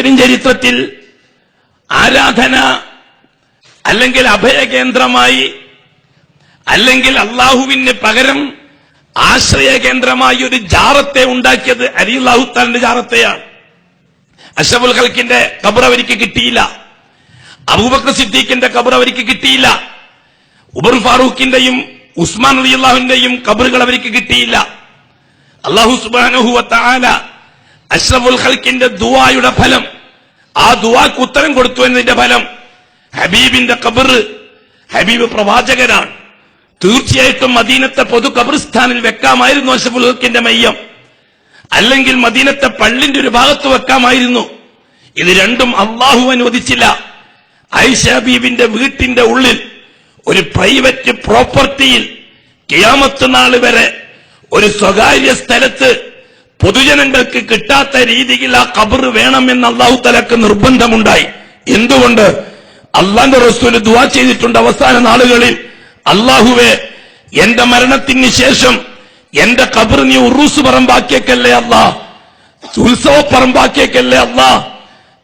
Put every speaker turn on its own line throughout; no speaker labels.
മുസ്ലിം ചരിത്രത്തിൽ ആരാധന അല്ലെങ്കിൽ അഭയകേന്ദ്രമായി അല്ലെങ്കിൽ അള്ളാഹുവിന് പകരം ആശ്രയ കേന്ദ്രമായി ഒരു ജാറത്തെ ഉണ്ടാക്കിയത് അലി അല്ലാഹു തആലയുടെ ജാറത്തെയാണ്. അഷ്റഫുൽ ഖൽഖിന്റെ ഖബർ അവർക്ക് കിട്ടിയില്ല. അബൂബക്കർ സിദ്ദീഖിന്റെ ഖബർ അവർക്ക് കിട്ടിയില്ല. ഉമർ ഫാറൂഖിന്റെയും ഉസ്മാൻ റളിയല്ലാഹുവിന്റെയും ഖബറുകൾ അവർക്ക് കിട്ടിയില്ല. അല്ലാഹു സുബ്ഹാനഹു വ തആല അഷ്റഫുൽ ഖൽഖിന്റെ ദുആയുടെ ഫലം, ആ ദുആക്ക് ഉത്തരം കൊടുത്തു എന്നതിന്റെ ഫലം ഹബീബിന്റെ ഖബർ, ഹബീബ് പ്രവാചകനാണ്. തീർച്ചയായിട്ടും മദീനത്തെ പൊതു ഖബർസ്ഥാനിൽ വെക്കാമായിരുന്നു അഷ്റഫുൽ ഖൽഖിന്റെ മയ്യം, അല്ലെങ്കിൽ മദീനത്തെ പള്ളിന്റെ ഒരു ഭാഗത്ത് വെക്കാമായിരുന്നു. ഇത് രണ്ടും അള്ളാഹു അനുവദിച്ചില്ല. ആയിഷ ബീബിന്റെ വീട്ടിന്റെ ഉള്ളിൽ ഒരു പ്രൈവറ്റ് പ്രോപ്പർട്ടിയിൽ ഖിയാമത്ത് നാൾ വരെ ഒരു സ്വകാര്യ സ്ഥലത്ത് പൊതുജനങ്ങൾക്ക് കിട്ടാത്ത രീതിയിൽ ആ ഖബർ വേണമെന്ന് അല്ലാഹു തആലക്ക് നിർബന്ധമുണ്ടായി. എന്തുകൊണ്ട്? അല്ലാഹുവിന്റെ റസൂൽ ദുആ ചെയ്തിട്ടുണ്ട് അവസാന നാളുകളിൽ, അല്ലാഹുവേ എന്റെ മരണത്തിന് ശേഷം എന്റെ ഖബർ നീ ഉറൂസ് പറമ്പാക്കിയേക്കല്ലേ അല്ലാ, ഉത്സവ പറമ്പാക്കിയേക്കല്ലേ അല്ലാ,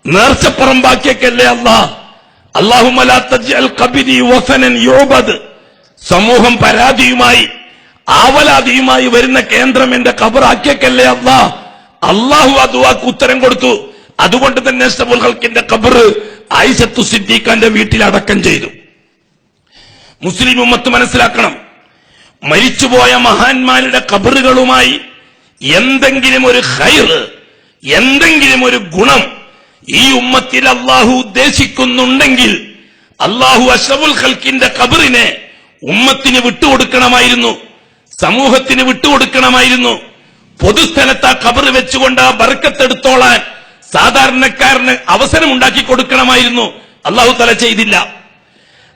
നേർച്ച പറമ്പാക്കിയേക്കല്ലേ അല്ലാ. അല്ലാഹുമ്മ ലാ തജ്അൽ ഖബ്രി വസനൻ യുഅബദ്. സമൂഹം പരാതിയുമായി ആവലാതിയുമായി വരുന്ന കേന്ദ്രം എന്റെ ഖബറാക്കിയേക്കല്ലേ അല്ലാ. അല്ലാഹു ആ ദുആക്ക് ഉത്തരം കൊടുത്തു. അതുകൊണ്ട് തന്നെ അഷ്റഫുൽ ഖൽഖിന്റെ ഖബർ ആയിഷത്തു സിദ്ദീഖിന്റെ വീട്ടിൽ അടക്കം ചെയ്തു. മുസ്ലിം ഉമ്മത്ത് മനസ്സിലാക്കണം, മരിച്ചുപോയ മഹാന്മാരുടെ ഖബറുകളുമായി എന്തെങ്കിലും ഒരു ഖൈർ, എന്തെങ്കിലും ഒരു ഗുണം ഈ ഉമ്മത്തിൽ അള്ളാഹു ഉദ്ദേശിക്കുന്നുണ്ടെങ്കിൽ അള്ളാഹു അഷ്റഫുൽ ഖൽഖിന്റെ ഖബറിനെ ഉമ്മത്തിന് വിട്ടുകൊടുക്കണമായിരുന്നു, സമൂഹത്തിന് വിട്ടുകൊടുക്കണമായിരുന്നു. പൊതുസ്ഥലത്ത് ആ ഖബർ വെച്ചുകൊണ്ട് ആ ബർക്കത്തെടുത്തോളാൻ സാധാരണക്കാരന് അവസരം ഉണ്ടാക്കി കൊടുക്കണമായിരുന്നു. അള്ളാഹു തആല ചെയ്തില്ല.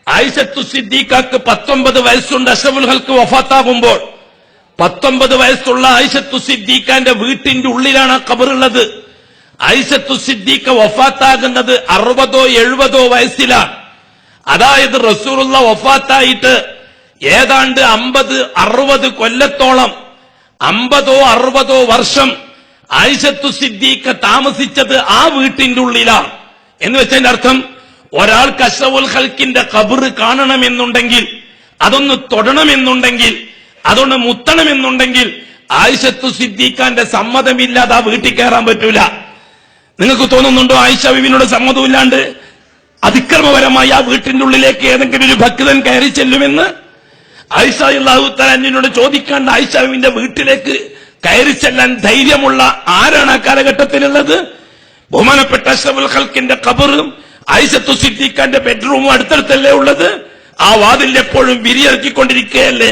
ആയിഷത്തു സിദ്ദീഖക്ക് 19 വയസ്സുണ്ട്. അഷ്റഫുൽ ഖൽഖ് വഫാത്താകുമ്പോൾ 19 വയസ്സുള്ള ആയിഷത്തു സിദ്ദീഖിന്റെ വീട്ടിന്റെ ഉള്ളിലാണ് ആ ഖബറുള്ളത്. ആയിഷത്തു സിദ്ദീഖ വഫാത്താകുന്നത് 60ഓ 70ഓ വയസ്സിലാണ്. അതായത് റസൂലുള്ള വഫാത്തായിട്ട് ഏതാണ്ട് 50-60 കൊല്ലത്തോളം, 50ഓ 60ഓ വർഷം ആയിഷത്തു സിദ്ദീഖ താമസിച്ചത് ആ വീട്ടിന്റെ ഉള്ളിലാണ്. എന്ന് വെച്ചതിന്റെ അർത്ഥം, ഒരാൾക്ക് അഷ്റഫുൽ ഖൽഖിന്റെ ഖബർ കാണണമെന്നുണ്ടെങ്കിൽ, അതൊന്ന് തൊടണമെന്നുണ്ടെങ്കിൽ, അതൊന്ന് മുത്തണമെന്നുണ്ടെങ്കിൽ ആയിഷത്തു സിദ്ദീഖിന്റെ സമ്മതമില്ലാതെ ആ വീട്ടിൽ കയറാൻ പറ്റൂല. നിങ്ങൾക്ക് തോന്നുന്നുണ്ടോ ആയിഷ ബീവിയുടെ സമ്മതമില്ലാണ്ട് അതിക്രമപരമായി ആ വീട്ടിന്റെ ഉള്ളിലേക്ക് ഏതെങ്കിലും ഒരു ഭക്തൻ കയറി ചെല്ലുമെന്ന്? ആയിഷ റളിയല്ലാഹു തആല അൻഹയോട് ചോദിക്കാണ്ട് ആയിഷ ബീവിന്റെ വീട്ടിലേക്ക് കയറി ചെല്ലാൻ ധൈര്യമുള്ള ആരാണ് ആ കാലഘട്ടത്തിലുള്ളത്? ബഹുമാനപ്പെട്ട അഷ്റഫുൽ ഖൽഖിന്റെ ഖബറും ആയിഷത്തു സിദ്ദീഖിന്റെ ബെഡ്റൂമും അടുത്തടുത്തല്ലേ ഉള്ളത്? ആ വാതിൽ എപ്പോഴും വിരിയിറക്കിക്കൊണ്ടിരിക്കുകയല്ലേ?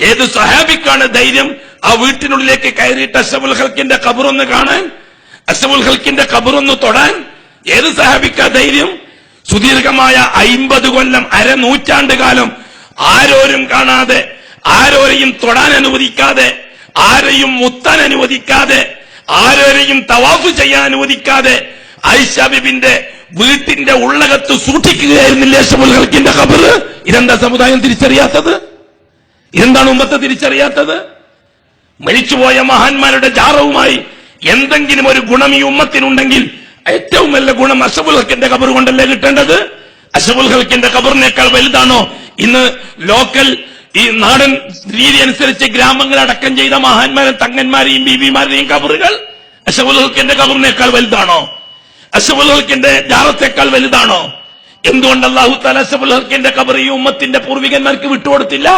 ഏത് സഹാബിക്കാണ് ധൈര്യം ആ വീട്ടിനുള്ളിലേക്ക് കയറിയിട്ട് അഷ്റഫുൽ ഖൽഖിന്റെ ഖബറൊന്ന് കാണാൻ, അഷ്റഫുൽ ഖൽഖിന്റെ ഖബറൊന്ന് തൊടാൻ? ഏത് സഹാബിക്കാ ധൈര്യം? സുദീർഘമായ 50 കൊല്ലം, അരനൂറ്റാണ്ട് കാലം ആരോരും കാണാതെ, ആരോരെയും തൊടാൻ അനുവദിക്കാതെ, ആരെയും മുത്താൻ അനുവദിക്കാതെ, ആരോരെയും തവാഫ് ചെയ്യാൻ അനുവദിക്കാതെ ആയിഷ ബീബിന്റെ വീട്ടിന്റെ ഉള്ളകത്ത് സൂക്ഷിക്കുകയായിരുന്നില്ലേ അഷ്റഫുൽ ഖൽഖിന്റെ ഖബർ? ഇതെന്താ സമുദായം തിരിച്ചറിയാത്തത്? ഇതെന്താണ് ഉമ്മത്ത് തിരിച്ചറിയാത്തത്? മരിച്ചുപോയ മഹാന്മാരുടെ ജാറവുമായി എന്തെങ്കിലും ഒരു ഗുണം ഈ ഉമ്മത്തിനുണ്ടെങ്കിൽ ഏറ്റവും നല്ല ഗുണം അഷ്റഫുൽ ഖൽഖിന്റെ ഖബർ കൊണ്ടല്ലേ കിട്ടേണ്ടത്? അഷ്റഫുൽ ഖൽഖിന്റെ ഖബറിനേക്കാൾ വലുതാണോ ഇന്ന് ലോക്കൽ ഈ നാടൻ രീതി അനുസരിച്ച് ഗ്രാമങ്ങൾ അടക്കം ചെയ്ത മഹാന്മാരും തങ്ങന്മാരെയും ബീവിമാരെയും ഖബറുകൾ? അഷ്റഫുൽ ഖൽഖിന്റെ ഖബറിനേക്കാൾ വലുതാണോ? അഷ്റഫുൽ ഖൽഖിന്റെ ജാറത്തേക്കാൾ വലുതാണോ? എന്തുകൊണ്ട് അല്ലാഹു തആല അഷ്റഫുൽ ഖൽഖിന്റെ ഖബർ ഈ ഉമ്മത്തിന്റെ പൂർവികന്മാർക്ക് വിട്ടുകൊടുത്തില്ല?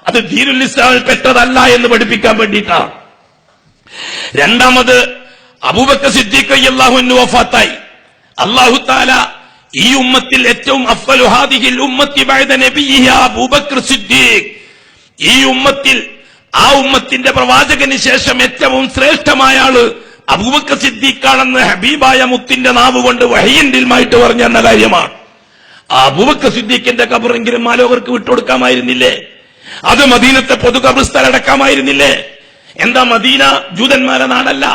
അത് ദീനുൽ ഇസ്ലാമിൽ പെട്ടതല്ല എന്ന് പഠിപ്പിക്കാൻ വേണ്ടിയിട്ടാണ്. രണ്ടാമത്, അബൂബക്കർ സിദ്ദീഖ് റളിയല്ലാഹു അൻഹു വഫാത്തായി. അല്ലാഹു തആല ഈ ഉമ്മത്തിൽ ഏറ്റവും അഫ്ളു ഹാദിഹിൽ ഉമ്മത്തി ബഅദ നബിയിഹാ അബൂബക്കർ സിദ്ദീഖ്, ഈ ഉമ്മത്തിൽ ആ ഉമ്മത്തിന്റെ പ്രവാചകന് ശേഷം ഏറ്റവും ശ്രേഷ്ഠമായ ആള് അബൂബക്കർ സിദ്ദീഖാണെന്ന് ഹബീബായ മുത്തിന്റെ നാവ് കൊണ്ട് വഹയിന്റിൽമായിട്ട് പറഞ്ഞെന്ന കാര്യമാണ്. ആ അബൂബക്കർ സിദ്ദീഖിന്റെ ഖബറെങ്കിലും മാലോകർക്ക് വിട്ടുകൊടുക്കാമായിരുന്നില്ലേ? അത് മദീനത്തെ പൊതു ഖബർസ്ഥാൻ അടക്കാമായിരുന്നില്ലേ? എന്താ മദീന ജൂതന്മാരുടെ നാടല്ല,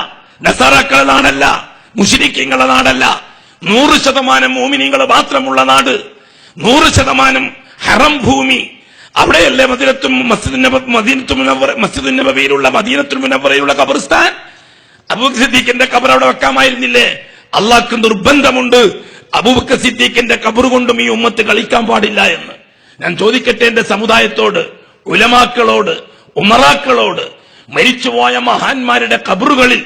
നസാറാക്കളുടെ നാടല്ല, മുശ്രിക്കീങ്ങളുടെ നാടല്ല. 100% മോമിനീങ്ങൾ മാത്രമുള്ള നാട്, 100% ഹറം ഭൂമി. അവിടെയല്ലേ മസ്ജിദുൻ നബവിയിലുള്ള മദീനത്തുൽ മുനവ്വറയിലുള്ള ഖബർസ്ഥാൻ? അബൂബക്കർ സിദ്ദീഖിന്റെ ഖബർ അവിടെ വെക്കാമായിരുന്നില്ലേ? അള്ളാഹ്ക്ക് നിർബന്ധമുണ്ട് അബൂബക്കർ സിദ്ദീഖിന്റെ ഖബർ കൊണ്ടും ഈ ഉമ്മത്ത് കളിക്കാൻ പാടില്ല എന്ന്. ഞാൻ ചോദിക്കട്ടെ എന്റെ സമുദായത്തോട്, ഉലമാക്കളോട്, ഉമറാക്കളോട്, മരിച്ചുപോയ മഹാന്മാരുടെ ഖബറുകളിൽ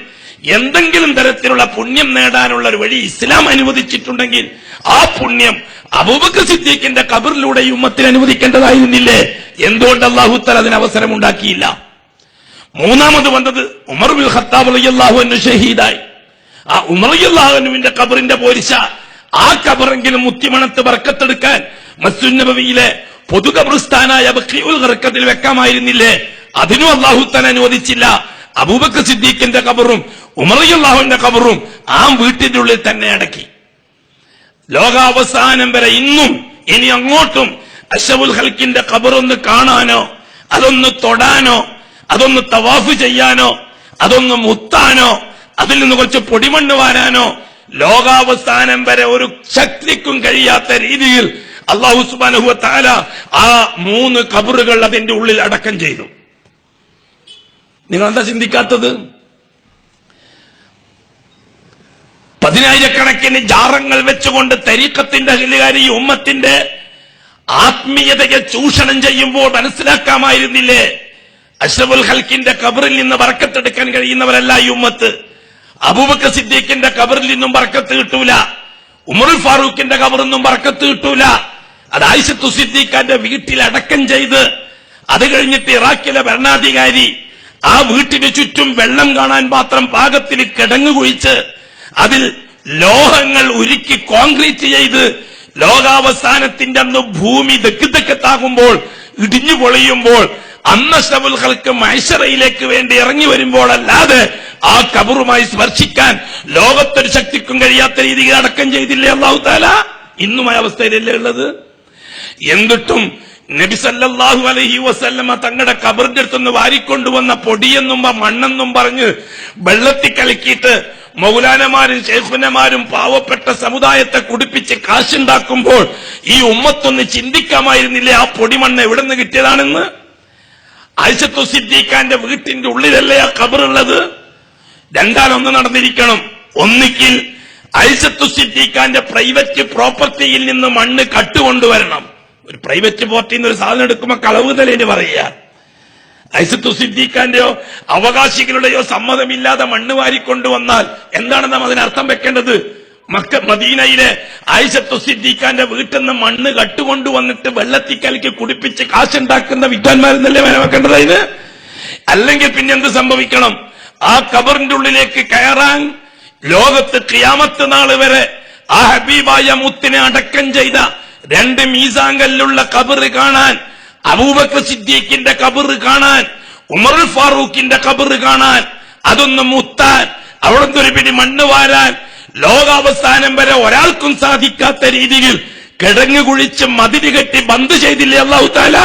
എന്തെങ്കിലും തരത്തിലുള്ള പുണ്യം നേടാനുള്ള ഒരു വഴി ഇസ്ലാം അനുവദിച്ചിട്ടുണ്ടെങ്കിൽ ആ പുണ്യം അബൂബക്കർ സിദ്ദീഖിന്റെ ഖബറിലൂടെ ഈ ഉമ്മത്തിന് അനുവദിക്കേണ്ടതായിരുന്നില്ലേ? എന്തുകൊണ്ട് അല്ലാഹു തആല അതിന് അവസരം ഉണ്ടാക്കിയില്ല? മൂന്നാമത് വന്നത് ഉമർ ബിൻ ഖത്താബ് റളിയല്ലാഹു അൻഹു ഷഹീദായി. ആ ഉമർ റളിയല്ലാഹു അൻഹുവിന്റെ ഖബറിന്റെ പോരിശ ആ ഖബറെങ്കിലും മുത്തിമണത്ത് ബർക്കത്തെടുക്കാൻ മസ്ജിദുൻ നബവിയിലെ പൊതു ഖബർസ്ഥാനായ ബഖീഉൽ ഖർഖത്തിൽ വെക്കാമായിരുന്നില്ലേ? അതിനും അല്ലാഹു തആല അനുവദിച്ചില്ല. അബൂബക്കർ സിദ്ദീഖിന്റെ ഖബറും ഉമർ റളിയല്ലാഹുവിന്റെ ഖബറും ആ വീട്ടിന്റെ ഉള്ളിൽ തന്നെ അടക്കി. ലോകാവസാനം വരെ ഇന്നും ഇനി അങ്ങോട്ടും അഷ്റഫുൽ ഖൽഖിന്റെ ഖബറൊന്ന് കാണാനോ, അതൊന്ന് തൊടാനോ, അതൊന്ന് തവാഫ് ചെയ്യാനോ, അതൊന്ന് മുത്താനോ, അതിൽ നിന്ന് കുറച്ച് പൊടിമണ്ണ് വാരാനോ ലോകാവസാനം വരെ ഒരു ശക്തിക്കും കഴിയാത്ത രീതിയിൽ അല്ലാഹു സുബ്ഹാനഹു വ തആല ആ 3 ഖബറുകൾ അതിന്റെ ഉള്ളിൽ അടക്കം ചെയ്തു. നിങ്ങൾ എന്താ ചിന്തിക്കാത്തത്? 10,000-കണക്കിന് ജാറങ്ങൾ വെച്ചുകൊണ്ട് തരീഖത്തിന്റെ അഹ്ലുകാർ ഈ ഉമ്മത്തിന്റെ ആത്മീയതയെ ചൂഷണം ചെയ്യുമ്പോൾ മനസ്സിലാക്കാമായിരുന്നില്ലേ? അഷ്റഫുൽ ഖൽഖിന്റെ ഖബറിൽ നിന്ന് ബർക്കത്തെടുക്കാൻ കഴിയുന്നവരല്ല ഈ ഉമ്മത്ത്. അബൂബക്കർ സിദ്ദീഖിന്റെ ഖബറിൽ നിന്നും ബർക്കത്ത് കിട്ടൂല, ഉമറുൽ ഫാറൂഖിന്റെ ഖബറിൽ നിന്നും ബർക്കത്ത് കിട്ടൂല. അത് ആയിഷത്തു സിദ്ദീഖിന്റെ വീട്ടിൽ അടക്കം ചെയ്ത് അത് കഴിഞ്ഞിട്ട് ഇറാഖിലെ ഭരണാധികാരി ആ വീട്ടിന് ചുറ്റും വെള്ളം കാണാൻ മാത്രം പാകത്തിൽ കിടങ്ങ് കുഴിച്ച് അതിൽ ലോഹങ്ങൾ ഉരുക്കി കോൺക്രീറ്റ് ചെയ്ത് ലോകാവസാനത്തിന്റെ അന്ന് ഭൂമി ദക്കത്താകുമ്പോൾ ഇടിഞ്ഞു പൊളിയുമ്പോൾ അന്ന് അഷ്റഫുൽ ഖൽഖ് മഹ്ശറയിലേക്ക് വേണ്ടി ഇറങ്ങി വരുമ്പോഴല്ലാതെ ആ ഖബറുമായി സ്പർശിക്കാൻ ലോകത്തൊരു ശക്തിക്കും കഴിയാത്ത രീതിയിൽ അടക്കം ചെയ്തില്ലേ അല്ലാഹു തആല? ഇന്നും ആ അവസ്ഥയിലല്ലേ ഉള്ളത്? എന്നിട്ടും നബി സല്ലല്ലാഹു അലൈഹി വസല്ലമ തങ്ങളുടെ ഖബറിന്റെ അടുത്തുനിന്ന് വാരിക്കൊണ്ടുവന്ന പൊടിയെന്നും മണ്ണെന്നും പറഞ്ഞ് വെള്ളത്തിൽ കലക്കിയിട്ട് മൗലാനമാരും ശൈഖുനമാരും പാവപ്പെട്ട സമുദായത്തെ കുടിപ്പിച്ച് കാശുണ്ടാക്കുമ്പോൾ ഈ ഉമ്മത്തൊന്ന് ചിന്തിക്കാമായിരുന്നില്ലേ ആ പൊടിമണ്ണ് എവിടെ നിന്ന് കിട്ടിയതാണെന്ന്? ആയിഷത്തു സിദ്ദീഖിന്റെ വീട്ടിന്റെ ഉള്ളിലല്ലേ ആ ഖബറുള്ളത്? രണ്ടാലൊന്ന് നടന്നിരിക്കണം. ഒന്നിക്കിൽ ആയിഷത്തു സിദ്ദീഖിന്റെ പ്രൈവറ്റ് പ്രോപ്പർട്ടിയിൽ നിന്ന് മണ്ണ് കട്ടുകൊണ്ടുവരണം. ഒരു പ്രൈവറ്റ് പ്രോപ്പർട്ടിയിൽ നിന്ന് ഒരു സാധനം എടുക്കുമ്പോൾ കളവ് തലേന് പറയുക. ആയിഷത്തു സിദ്ദീഖിന്റെയോ അവകാശികളുടെയോ സമ്മതമില്ലാതെ മണ്ണ് വാരിക്കൊണ്ടുവന്നാൽ എന്താണ് നാം അതിനർത്ഥം വെക്കേണ്ടത്? മദീനയിലെ ആയിഷത്തു സിദ്ദീഖിന്റെ വീട്ടിൽ നിന്ന് മണ്ണ് കട്ടുകൊണ്ടുവന്നിട്ട് വെള്ളത്തിൽ കലക്കി കുടിപ്പിച്ച് കാശുണ്ടാക്കുന്ന വിദ്വാൻമാരെന്നല്ലേ മനസ്സിലാക്കേണ്ടത് അതിന്? അല്ലെങ്കിൽ പിന്നെ എന്ത് സംഭവിക്കണം? ആ ഖബറിന്റെ ഉള്ളിലേക്ക് കയറാൻ ലോകത്ത് ഖിയാമത്ത് നാള് വരെ ആ ഹബീബായ മുത്തിനെ അടക്കം ചെയ്ത 2 മീസാങ്കല്ലുള്ള ഖബർ കാണാൻ, അബൂബക്കർ സിദ്ദീഖിന്റെ ഖബർ കാണാൻ, ഉമറുൽ ഫാറൂഖിന്റെ ഖബർ കാണാൻ, അതൊന്ന് മുത്താൻ, അവിടുന്ന് ഒരു പിടി മണ്ണ് വാരാൻ ലോകാവസാനം വരെ ഒരാൾക്കും സാധിക്കാത്ത രീതിയിൽ കിടങ്ങ് കുഴിച്ച് മതില് കെട്ടി ബന്ദ് ചെയ്തില്ലേ അല്ലാഹു തആല?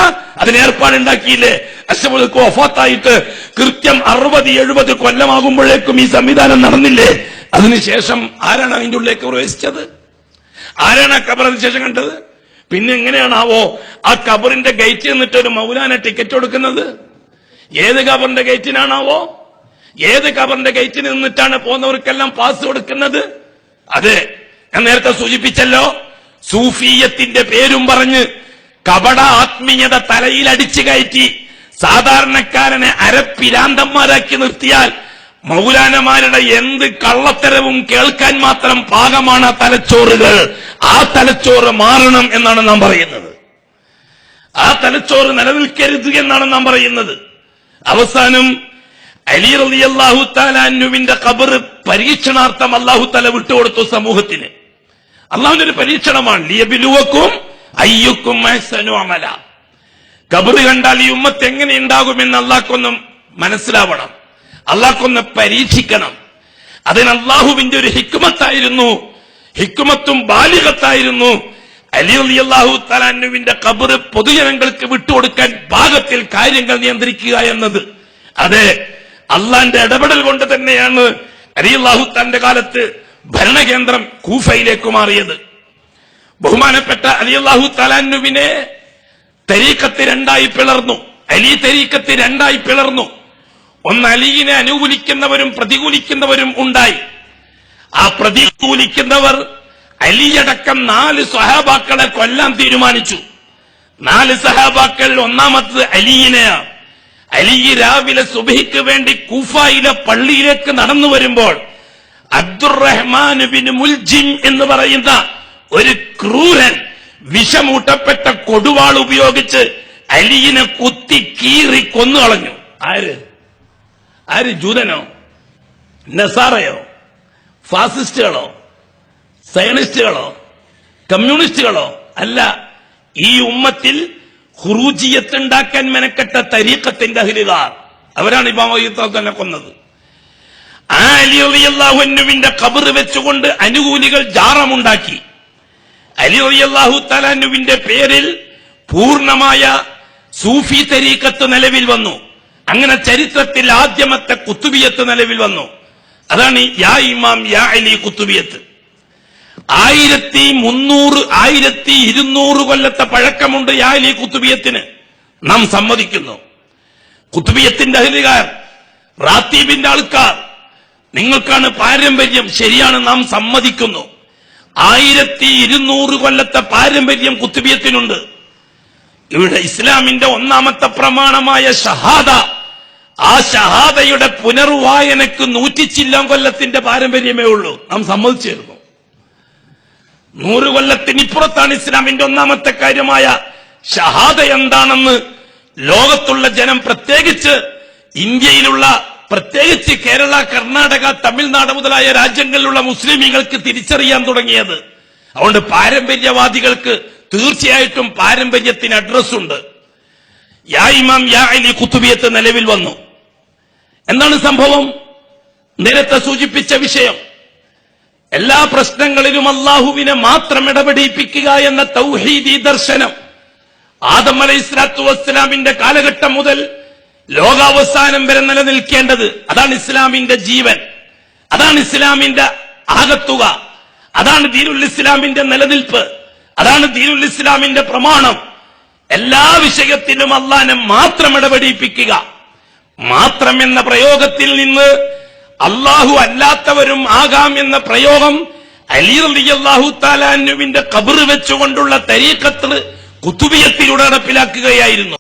അതിന് ഏർപ്പാടുണ്ടാക്കിയില്ലേ? അഷ്റഫുൽ ഖൽഖ് വഫാത്തായിട്ട് കൃത്യം 60-70 കൊല്ലമാകുമ്പോഴേക്കും ഈ സംവിധാനം നടന്നില്ലേ? അതിനുശേഷം ആരാണ് അതിന്റെ ഉള്ളിലേക്ക് പ്രവേശിച്ചത്? ആരാണ് ആ ഖബറിന് ശേഷം കണ്ടത്? പിന്നെ എങ്ങനെയാണാവോ ആ ഖബറിന്റെ ഗേറ്റിൽ നിന്നിട്ട് ഒരു മൗലാന ടിക്കറ്റ് കൊടുക്കുന്നത്? ഏത് ഖബറിന്റെ ഗേറ്റിനാണാവോ? ഏത് ഖബറിന്റെ ഗേറ്റിൽ നിന്നിട്ടാണ് പോകുന്നവർക്കെല്ലാം പാസ് കൊടുക്കുന്നത്? അതെ, ഞാൻ നേരത്തെ സൂചിപ്പിച്ചല്ലോ, സൂഫിയത്തിന്റെ പേരും പറഞ്ഞ് കപട ആത്മീയത തലയിൽ അടിച്ചു കയറ്റി സാധാരണക്കാരനെ അരപ്പിരാന്തന്മാരാക്കി നിർത്തിയാൽ മൗലാനമാരുടെ എന്ത് കള്ളത്തരവും കേൾക്കാൻ മാത്രം പാകമാണ് തലച്ചോറുകൾ. ആ തലച്ചോറ് മാറണം എന്നാണ് നാം പറയുന്നത്. ആ തലച്ചോറ് നിലനിൽക്കരുത് എന്നാണ് നാം പറയുന്നത്. അവസാനം അലി റളിയല്ലാഹു തആല അൻഹുവിന്റെ ഖബർ പരീക്ഷണാർത്ഥം അല്ലാഹു തആല വിട്ടുകൊടുത്തു സമൂഹത്തിന്. അല്ലാഹുവിന്റെ ഒരു പരീക്ഷണമാണ്. ലിയബ്ലുവക്കും അയ്യുക്കും അഹ്സനു അമല. ഖബർ കണ്ടാൽ ഈ ഉമ്മത്ത് എങ്ങനെ ഉണ്ടാകുമെന്ന് അല്ലാഹ്ക്കൊന്നും മനസ്സിലാവണം, അല്ലാഹ്ക്കൊന്ന് പരീക്ഷിക്കണം. അതിന് അല്ലാഹുവിന്റെ ഒരു ഹിക്മത്തായിരുന്നു, ഹിക്മത്തും ബാലിഗത്തായിരുന്നു അലി റളിയല്ലാഹു തആല അൻഹുവിന്റെ ഖബർ പൊതുജനങ്ങൾക്ക് വിട്ടുകൊടുക്കാൻ പാകത്തിൽ കാര്യങ്ങൾ നിയന്ത്രിക്കുക എന്നത്. അതെ, അള്ളാന്റെ ഇടപെടൽ കൊണ്ട് തന്നെയാണ് റളിയല്ലാഹു തആലയുടെ കാലത്ത് ഭരണകേന്ദ്രം കൂഫയിലേക്ക് മാറിയത്. ബഹുമാനപ്പെട്ട റളിയല്ലാഹു തആല അൻഹുവിനെ തരീഖത്ത് 2 പിളർന്നു. അലി തരീഖത്ത് 2 പിളർന്നു. ഒന്ന് അലിയിനെ അനുകൂലിക്കുന്നവരും പ്രതികൂലിക്കുന്നവരും ഉണ്ടായി. ആ പ്രതികൂലിക്കുന്നവർ അലിയടക്കം 4 സ്വഹാബാക്കളെ കൊല്ലാൻ തീരുമാനിച്ചു. 4 സഹാബാക്കൾ, ഒന്നാമത് അലിയിനെയാണ്. അലി രാവിലെ സുബഹിക്ക് വേണ്ടി കൂഫയിലെ പള്ളിയിലേക്ക് നടന്നു വരുമ്പോൾ അബ്ദുറഹ്മാൻ ബിൻ മുൽജിം എന്ന് പറയുന്ന ഒരു ക്രൂരൻ വിഷമൂട്ടപ്പെട്ട കൊടുവാൾ ഉപയോഗിച്ച് അലിയിനെ കുത്തി കീറി കൊന്നുകളഞ്ഞു. ആര്? ജൂതനോ, നസാറയോ, ഫാസിസ്റ്റുകളോ, സയനിസ്റ്റുകളോ, കമ്മ്യൂണിസ്റ്റുകളോ? അല്ല, ഈ ഉമ്മത്തിൽ ഖുറൂജിയത്ത് ഉണ്ടാക്കാൻ മെനക്കെട്ട തരീഖത്തിന്റെ അഹ്ലുകാർ, അവരാണ് ഇമാം തന്നെ കൊന്നത്. ആ അലി റളിയല്ലാഹു അൻഹുവിന്റെ ഖബർ വെച്ചുകൊണ്ട് അനുകൂലികൾ ജാറമുണ്ടാക്കി. അലി റളിയല്ലാഹു തആല അൻഹുവിന്റെ പേരിൽ പൂർണ്ണമായ സൂഫി തരീഖത്ത് നിലവിൽ വന്നു. അങ്ങനെ ചരിത്രത്തിൽ ആദ്യമത്തെ കുത്തുബിയത്ത് നിലവിൽ വന്നു. അതാണ് യാ ഇമാം യാ അലി കുത്തുബിയത്ത്. 1300 1200 കൊല്ലത്തെ പഴക്കമുണ്ട് യാ അലി കുത്തുബിയത്തിന്. നാം സമ്മതിക്കുന്നു. കുത്തുബിയത്തിന്റെ അഹ്ലുകാർ, റാത്തീബിന്റെ ആൾക്കാർ, നിങ്ങൾക്കാണ് പാരമ്പര്യം, ശരിയാണ്, നാം സമ്മതിക്കുന്നു. 1200 കൊല്ലത്തെ പാരമ്പര്യം കുത്തുബിയത്തിനുണ്ട്. ഇവിടെ ഇസ്ലാമിന്റെ ഒന്നാമത്തെ പ്രമാണമായ ഷഹാദ, ആ ഷഹാദയുടെ പുനർവായനക്ക് 100 ചില്ലാൻ കൊല്ലത്തിന്റെ പാരമ്പര്യമേ ഉള്ളൂ. നാം സമ്മതിച്ചിരുന്നു. 100 കൊല്ലത്തിനിപ്പുറത്താണ് ഇസ്ലാമിന്റെ ഒന്നാമത്തെ കാര്യമായ ഷഹാദ എന്താണെന്ന് ലോകത്തുള്ള ജനം, പ്രത്യേകിച്ച് ഇന്ത്യയിലുള്ള, പ്രത്യേകിച്ച് കേരള, കർണാടക, തമിഴ്നാട് മുതലായ രാജ്യങ്ങളിലുള്ള മുസ്ലിമീങ്ങൾക്ക് തിരിച്ചറിയാൻ തുടങ്ങിയത്. അതുകൊണ്ട് പാരമ്പര്യവാദികൾക്ക് തീർച്ചയായിട്ടും പാരമ്പര്യത്തിന് അഡ്രസ്സുണ്ട്. യാ ഇമാം യാ അലി കുത്തുബിയത്ത് നിലവിൽ വന്നു. എന്താണ് സംഭവം? നേരത്തെ സൂചിപ്പിച്ച വിഷയം, എല്ലാ പ്രശ്നങ്ങളിലും അള്ളാഹുവിനെ മാത്രം ഇടപെടിപ്പിക്കുക എന്ന തൗഹീദി ദർശനം ആദം അലൈഹിസ്സലാത്തു വസ്സലാമിന്റെ കാലഘട്ടം മുതൽ ലോകാവസാനം വരെ നിലനിൽക്കേണ്ടത്. അതാണ് ഇസ്ലാമിന്റെ ജീവൻ, അതാണ് ഇസ്ലാമിന്റെ ആകത്തുക, അതാണ് ദീനുൽ ഇസ്ലാമിന്റെ നിലനിൽപ്പ്, അതാണ് ദീനുൽ ഇസ്ലാമിന്റെ പ്രമാണം. എല്ലാ വിഷയത്തിലും അള്ളാഹനെ മാത്രം ഇടപെടിപ്പിക്കുക. മാത്രം എന്ന പ്രയോഗത്തിൽ നിന്ന് അള്ളാഹു അല്ലാത്തവരും ആകാം എന്ന പ്രയോഗം അലി റളിയല്ലാഹു തആല അൻഹുവിന്റെ ഖബർ വെച്ചുകൊണ്ടുള്ള തരീഖത്ത് കുത്തുബിയത്തിലൂടെ നടപ്പിലാക്കുകയായിരുന്നു.